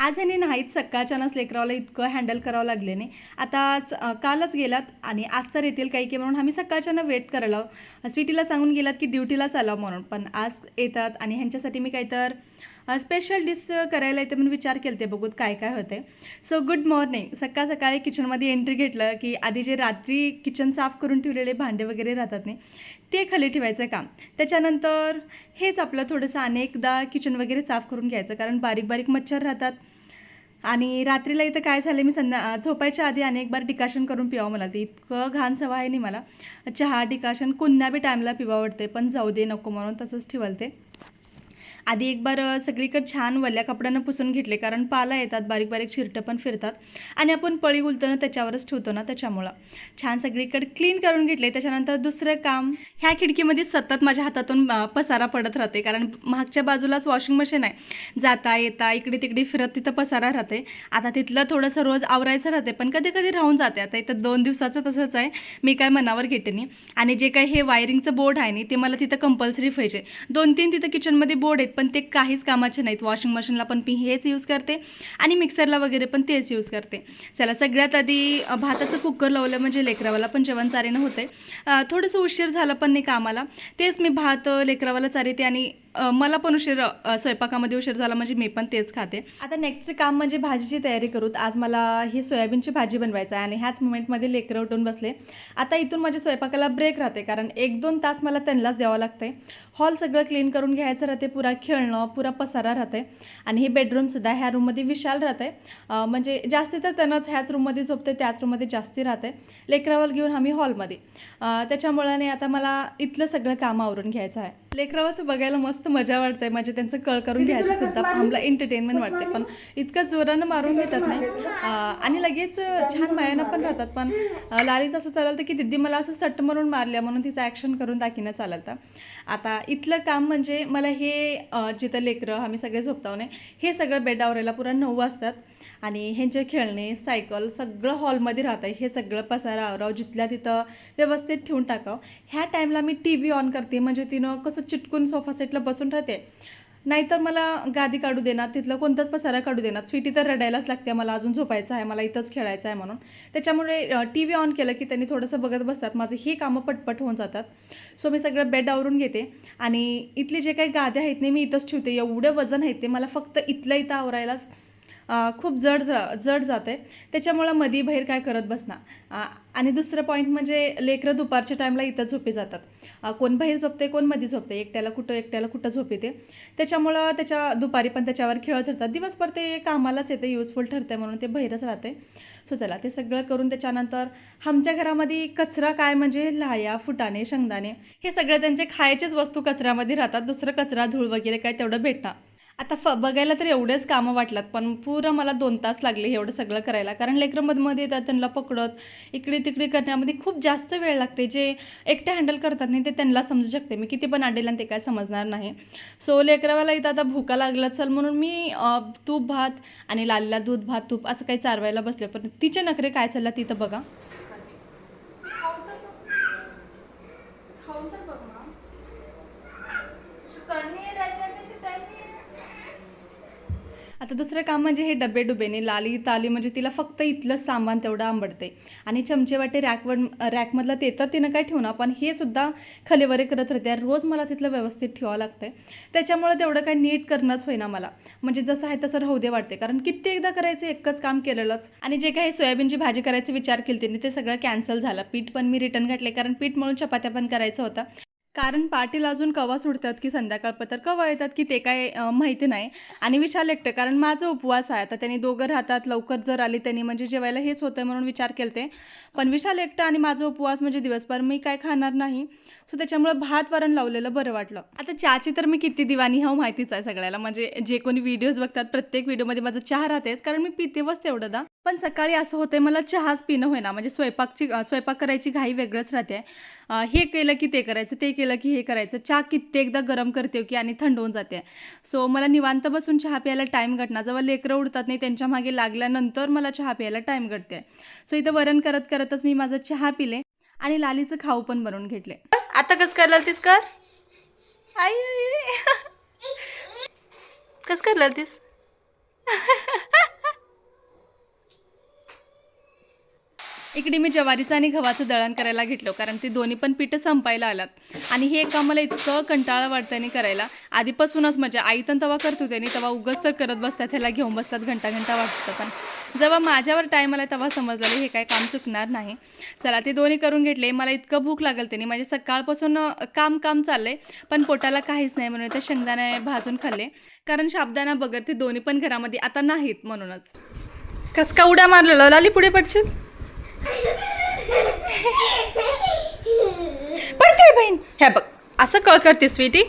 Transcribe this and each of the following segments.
आज ह्याने नाहीत सकाळच्यानच लेकरावला इतकं हँडल करावं लागले नाही. आता कालच गेलात आणि आज तर येतील काही की म्हणून आम्ही सकाळच्यानं वेट करायला स्वीटीला सांगून गेलात की ड्युटीला चालावं म्हणून, पण आज येतात आणि ह्यांच्यासाठी मी काहीतर स्पेशल डिश करायला येते म्हणून विचार केला ते बघूत काय काय होते. So good morning. सकाळ सकाळी किचनमध्ये एंट्री घेतलं की आधी जे रात्री किचन साफ करून ठेवलेले भांडे वगैरे राहतात नाही ते खाली ठेवायचं काम. त्याच्यानंतर हेच आपलं थोडंसं अनेकदा किचन वगैरे साफ करून घ्यायचं, कारण बारीक बारीक मच्छर राहतात. आणि रात्रीला इथं काय झालं, मी झोपायच्या आधी अनेक बार डिकाशन करून पिवावं मला ते इतकं घाण सवय आहे नाही मला. चहा डिकाशन कोणत्या बी टाईमला पिवा वाटते, पण जाऊ दे नको म्हणून तसंच ठेवाल ते. आधी एक बार सगळीकडे छान वल्या कपड्यानं पुसून घेतले, कारण पाला येतात, बारीक बारीक चिरटं पण फिरतात आणि आपण पळी उलतो ना त्याच्यावरच ठेवतो ना, त्याच्यामुळं छान सगळीकडे क्लीन करून घेतले. त्याच्यानंतर दुसरं काम, ह्या खिडकीमध्ये सतत माझ्या हातातून पसारा पडत राहते, कारण मागच्या बाजूलाच वॉशिंग मशीन आहे. जाता येता इकडे तिकडे फिरत तिथं पसारा राहते. आता तिथलं थोडंसं रोज आवरायचं राहते, पण कधी कधी राहून जाते. आता इथं 2 दिवसाचं तसंच आहे, मी काय मनावर घेते नाही. आणि जे काही हे वायरिंगचं बोर्ड आहे नाही ते मला तिथं कंपल्सरी पाहिजे. 2-3 तिथं किचनमध्ये बोर्ड आहेत, पण ते काहीच कामाचे नाहीत. वॉशिंग मशीनला पण मी हेच यूज करते आणि मिक्सरला वगैरे पण तेच यूज करते. चला, सगळ्यात आधी भाताचं कुकर लावलं म्हणजे लेकरावाला पण जेवण चारीनं होते. थोडंसं उशीर झालं पण नाही कामाला, तेच मी भात लेकरावाला चारीते आणि मला पण उशीर स्वयंपाकामध्ये उशीर झाला म्हणजे मी पण तेच खाते. आता नेक्स्ट काम म्हणजे भाजीची तयारी करूत. आज मला ही सोयाबीनची भाजी बनवायचं आहे आणि ह्याच मोमेंटमध्ये लेकरं उठून बसले. आता इथून माझ्या स्वयंपाकाला ब्रेक राहते, कारण 1-2 तास मला त्यांनाच द्यावं लागते. हॉल सगळं क्लीन करून घ्यायचं राहते, पुरा खेळणं पुरा पसारा राहते. आणि हे बेडरूमसुद्धा ह्या रूममध्ये विशाल राहते, म्हणजे जास्ती तर त्यांनाच ह्याच रूममध्ये झोपते, त्याच रूममध्ये जास्ती राहते. लेकरावर घेऊन आम्ही हॉलमध्ये, त्याच्यामुळे नाही आता मला इथलं सगळं काम आवरून घ्यायचं आहे. लेकरावं बघायला मस्त मजा वाटते, म्हणजे त्यांचं कळ करून घ्यायचं सुद्धा आम्हाला एंटरटेनमेंट वाटते. पण इतकं जोरानं मारून घेतात नाही आणि लगेच छान मायानं पण राहतात. पण लालीचं असं चालतं की दिदी मला असं सट्ट मारून मारल्या म्हणून तिचं ॲक्शन करून दाखवणं चालतं. आता इथलं काम म्हणजे मला हे जिथं लेकरं आम्ही सगळे झोपताव नाही, हे सगळं बेड आवरायला पुरा 9 वाजतात. आणि ह्यांचे खेळणे सायकल सगळं हॉलमध्ये राहतं. हे सगळं पसारा आवराव, जिथल्या तिथं व्यवस्थित ठेवून टाकावं. ह्या टाईमला मी TV ऑन करते, म्हणजे तिनं कसं चिटकून सोफा सेटला बसून राहते. नाहीतर मला गादी काढू देणार, तिथलं कोणताच पसारा काढू देणार. स्वीटी तर रडायलाच लागते, मला अजून झोपायचं आहे, मला इथंच खेळायचं आहे म्हणून. त्याच्यामुळे TV ऑन केलं की त्यांनी थोडंसं बघत बसतात, माझं ही कामं पटपट होऊन जातात. सो मी सगळं बेड आवरून घेते आणि इथले जे काही गाद्या आहेत नाही मी इथंच ठेवते. एवढं वजन आहेत ते मला फक्त इथल्या इथं आवरायलाच खूप जड जाते. त्याच्यामुळं मधी बाहेर काय करत बसणार. आणि दुसरं पॉईंट म्हणजे लेकरं दुपारच्या टाईमला इथं झोपे जातात. कोण बाहेर झोपते, कोण मध्ये झोपते, एकट्याला कुठं झोप येते. त्याच्यामुळं दुपारी पण त्याच्यावर खेळत राहतात. दिवसभर ते कामालाच येते, युजफुल ठरते म्हणून ते बाहेरच राहते. सो चला, ते सगळं करून त्याच्यानंतर आमच्या घरामध्ये कचरा काय म्हणजे लाया, फुटाणे, शेंगदाणे हे सगळं त्यांचे खायचेच वस्तू कचऱ्यामध्ये राहतात. दुसरं कचरा धूळ वगैरे काय तेवढं भेटणार. आता बघायला तर एवढेच कामं वाटलात, पण पुरं मला 2 तास लागले एवढं सगळं करायला, कारण लेकरं मध्ये येतात, त्यांना पकडत इकडे तिकडे करण्यामध्ये खूप जास्त वेळ लागते. जे एकटे हँडल करतात नाही ते त्यांना समजू शकते, मी किती पण आडेला ते काय समजणार नाही. सो लेकरावाला इथं आता भुका लागला चल म्हणून मी तूप भात आणि लालीला दूध भात तूप असं काही चारवायला बसले. पण तिचे नखरे काय चालला तिथं बघा. आता दुसरं काम म्हणजे हे डबे डुबेने लाली ताली, म्हणजे तिला फक्त इथलं सामान तेवढं आंबडते. आणि चमचे वाटे रॅकमधलं ते तर तिनं काय ठेवणार, पण हे सुद्धा खलेवरे करत राहते. रोज मला तिथलं व्यवस्थित ठेवावं लागतंय. त्याच्यामुळं तेवढं काही नीट करणंच होईना मला, म्हणजे जसं आहे तसं राहू दे वाटते, कारण कित्येकदा करायचं एकच काम केलेलंच. आणि जे काही सोयाबीनची भाजी करायचा विचार केली ते सगळं कॅन्सल झालं. पीठ पण मी रिटर्न घातले, कारण पीठ मळून चपात्या पण करायचं होतं. कारण पाटील अजून कवा सुटतात की संध्याकाळपत्र कवा येतात की ते काय माहिती नाही. आणि विशाल एकटं, कारण माझा उपवास आहे. आता त्यांनी दोघं राहतात, लवकर जर आली त्यांनी म्हणजे जेवायला हेच होतं म्हणून विचार केलते. पण विशाल एकटं आणि माझा उपवास म्हणजे दिवसभर मी काय खाणार नाही. सो त्याच्यामुळं भात वरण लावलेलं बरं वाटलं. आता चहाची तर मी किती दिवाणी हो माहितीच आहे सगळ्याला, म्हणजे जे कोणी व्हिडिओज बघतात प्रत्येक व्हिडिओमध्ये माझा चहा राहतेच, कारण मी पितेवच तेवढं दा. पण सकाळी असं होतं मला चहाच पिणं होईना, म्हणजे स्वयंपाक करायची घाई वेगळंच राहते. हे केलं की ते करायचं, ते केलं की हे करायचं. चहा कित्येकदा गरम करते की आणि थंड होऊन जाते. सो मला निवांत बसून चहा प्यायला टाईम घटना, जेव्हा लेकरं उडतात नाही त्यांच्या मागे लागल्यानंतर मला चहा प्यायला टाईम घटते. सो इथं वरण करतच मी माझा चहा पिले आणि लालीचं खाऊ पण बनवून घेतले. आता कसं करला तीस कर आई कसं करला तीस इकडे मी ज्वारीचं आणि गव्हाचं दळण करायला घेतलं, कारण ते दोन्ही पण पिठं संपायला आलात आणि हे काम मला इतकं कंटाळा वाटतं नाही करायला. आधीपासूनच म्हणजे आई तर तेव्हा करत होते नाही, तेव्हा उगाच तर करत बसतात, ह्याला घेऊन बसतात, घंटा घंटा वाटतं. पण जेव्हा माझ्यावर टाईम आला तेव्हा समजलं हे काय काम चुकणार नाही. चला ते दोन्ही करून घेतले. मला इतकं भूक लागल त्यांनी, म्हणजे सकाळपासून काम चाललं आहे, पण पोटाला काहीच नाही म्हणून ते शेंगदाणे भाजून खाल्ले, कारण साबुदाणा बगर ते दोन्ही पण घरामध्ये आता नाहीत म्हणूनच. कस का उड्या मारलेलं लाली, पुढे पडशील. पडते बहीण, ह्या बघ असं कळ करते स्वीटी.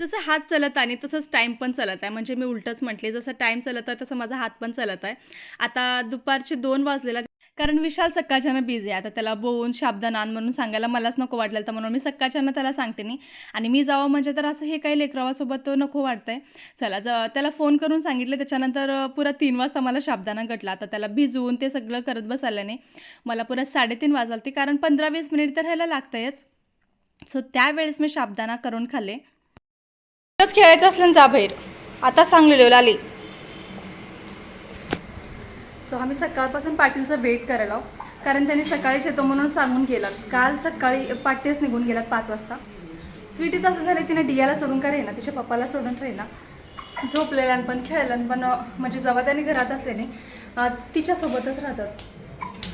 जसं हात चलत आहे तसंच टाईम पण चलत आहे, म्हणजे मी उलटच म्हटले, जसं टाईम चलत आहे तसं माझा हात पण चलत आहे. आता दुपारचे 2 वाजलेला, कारण विशाल सकाळच्यानं बिझी आहे. आता त्याला बोवून साबुदाणा आण म्हणून सांगायला मलाच नको वाटलेलं, तर म्हणून मी सकाळच्यानं त्याला सांगते नाही, आणि मी जावं म्हणजे तर असं हे काही लेकरावासोबत तो नको वाटतंय. चला त्याला फोन करून सांगितलं. त्याच्यानंतर पुरा 3 वाजता मला साबुदाणा घटला. आता त्याला भिजवून ते सगळं करत बसायला मला पुरा 3:30 वाजलते, कारण 15-20 मिनिट तर ह्याला लागतंयच. सो त्यावेळेस मी साबुदाणा करून खाल्ले. खेळायचं असलं जा बाहेर, आता सांगलेलो लाली. सो आम्ही सकाळपासून पाटीलचं वेट करायला, कारण त्यांनी सकाळीच येतो म्हणून सांगून गेला. काल सकाळी पाटीच निघून गेलात 5 वाजता. स्वीटीचं असं झालं, तिने डियाला सोडून का राहीना, तिच्या पप्पाला सोडून राहीना, झोपलेल्या पण खेळलं पण, म्हणजे जेव्हा त्यांनी घरात असले नाही तिच्यासोबतच राहतात.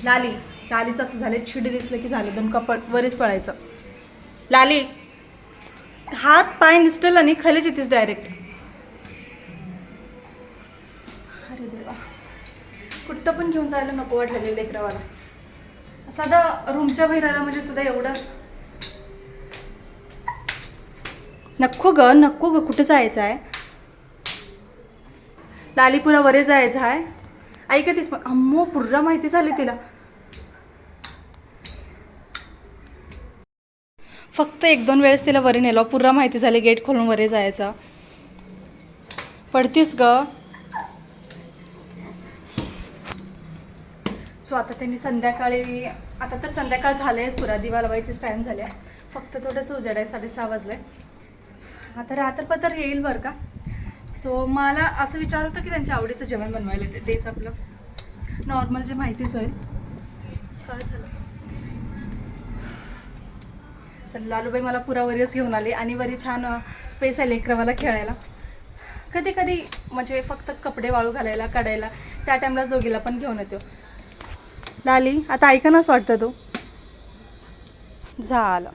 लालीचं असं झालं, छिडी दिसलं की झालं दमका वरच पळायचं. लाली हात पाय निसटल आणि खालीच येतेस डायरेक्ट. अरे देवा, कुठं पण घेऊन जायला नको वाटलेलं लेकरावाला. साधा रूमच्या बाहेर आला म्हणजे सुद्धा एवढं नको ग, कुठं जायचं आहे. लालीपुरा वरे जायचं आहे, ऐकतीस पण अम्मो पुर्रा माहिती झाली तिला. फक्त 1-2 वेळेस तिला वरी नेलो, पुरा माहिती झाली गेट खोलून वरे जायचं. पडतीस ग. सो आता त्यांनी संध्याकाळी, आता तर संध्याकाळ झालेच, पुरा दिवा लावायचीच टाईम झाले, फक्त थोडंसं उजेड आहे, 6:30 वाजले. आता रात्रपत्र येईल बरं का. सो मला असं विचार होतं की त्यांच्या आवडीचं जेवण बनवायला तेच आपलं नॉर्मल जे माहितीच होईल. काय झालं. तर लालूबाई मला पुरा वरीच घेऊन आले, आणि वरी छान स्पेस आहे लेकरवाला खेळायला. कधी कधी म्हणजे फक्त कपडे वाळू घालायला काढायला त्या टाईमलाच दोघीला पण घेऊन येतो. लाली आता ऐकणंच वाटतं तो झालं.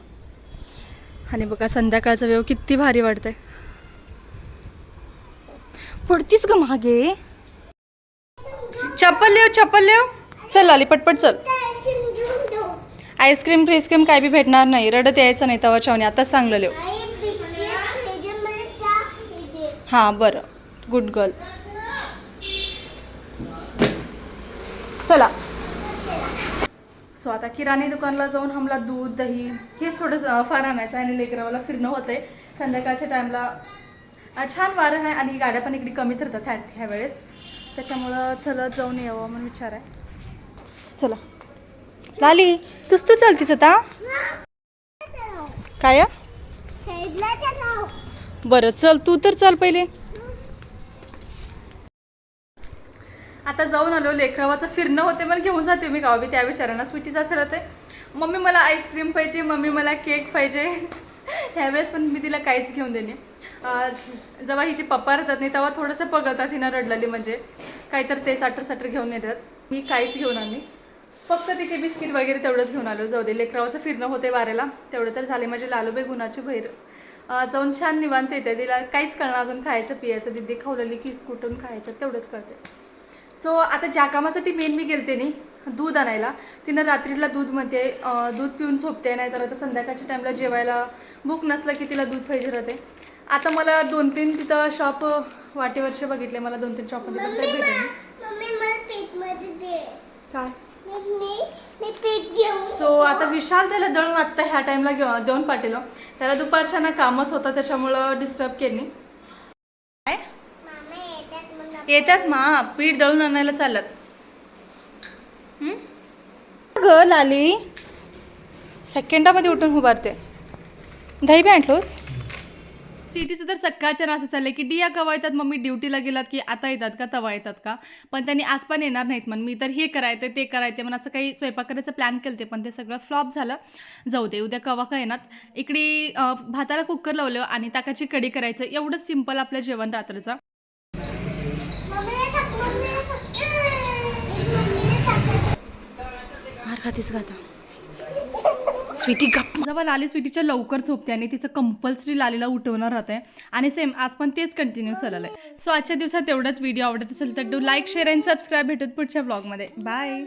आणि बघा संध्याकाळचा वेळ किती भारी वाटतंय. पडतीस ग मागे, चप्पल लेव चल लाली पटपट चल. आईस्क्रीम फ्रीस्क्रीम काय बी भेटणार नाही, रडत यायचं नाही तवा चावणी, आताच सांगलं लेव. हां बरं, गुड गर्ल. चला. सो आता किराणी दुकानला जाऊन हमला दूध दही हेच थोडं फार आणायचं, आणि लेकरावाला फिरणं होतं आहे. संध्याकाळच्या टाईमला छान वारं आहे, आणि गाड्या पण इकडे कमीच राहतात ह्या वेळेस, त्याच्यामुळं चलत जाऊन यावं म्हणून विचार आहे. चला लाली, तू चालतीस आता काय. बरं चल, तू तर चल पहिले. आता जाऊन आलो, लेकरावाचं फिरणं होते पण घेऊन जाते मी गावी. त्या विचारांना स्वीटीचं असं राहते, मम्मी मला आईस्क्रीम पाहिजे, मम्मी मला केक पाहिजे. ह्यावेळेस पण मी तिला काहीच घेऊन देणे. जेव्हा हिचे पप्पा राहतात नाही तेव्हा थोडंसं बघतात हिनं रडलेली, म्हणजे काहीतरी ते साटर घेऊन येतात. मी काहीच घेऊन आली, फक्त तिचे बिस्किट वगैरे तेवढंच घेऊन आलो. जाऊ दे, लेकरावाचं फिरणं होते वाऱ्याला, तेवढं तर झाले. माझे लालूबाई गुणाची बहीर जाऊन छान निवांत येते. तिला काहीच कळणार अजून खायचं पियायचं, दिदी खावलेली की कुठून खायचं तेवढंच करते. सो आता ज्या कामासाठी मेन मी गेलते नाही दूध आणायला, तिनं रात्रीला दूध म्हणते, दूध पिऊन झोपते, नाही तर आता संध्याकाळच्या टाईमला जेवायला भूक नसलं की तिला दूध पाहिजे राहते. आता मला 2-3 तिथं शॉप वाटेवरचे बघितले, मला 2-3 शॉपमध्ये भेटले. काय सो आता विशाल त्याला दळून आत्ता ह्या टाईमला देऊन पाठवलं. त्याला दुपारच्या कामच होतं, त्याच्यामुळं डिस्टर्ब केली. काय येतात मा पीठ दळून आणायला चालत. ग लाली सेकंडामध्ये उठून उभारते. दही बी आणलोस स्वीटीचं तर सकाळच्या असं चाललंय की डिया केव्हा येतात मम्मी, ड्युटीला गेलात की आता येतात का तवा येतात का, पण त्यांनी आज पण येणार नाहीत म्हण. मी तर हे करायचं ते करायचं म्हणून असं काही स्वयंपाक करायचं प्लॅन केलं पण ते सगळं फ्लॉप झालं. जाऊ दे, उद्या केव्हा का येणार. इकडे भाताला कुकर लावलं आणि ताकाची कढी करायचं, एवढंच सिंपल आपलं जेवण रात्रीचं. खातीस का आता स्वीटी गप. जेव्हा लाली स्वीटीच्या लवकर झोपते आणि तिचं कंपल्सरी लालीला उठवणार राहते आणि सेम आज पण तेच कंटिन्यू चाललं आहे. सो आजच्या दिवसात एवढंच. व्हिडिओ आवडत असेल तर do like, share and subscribe. भेटूत पुढच्या ब्लॉगमध्ये. बाय.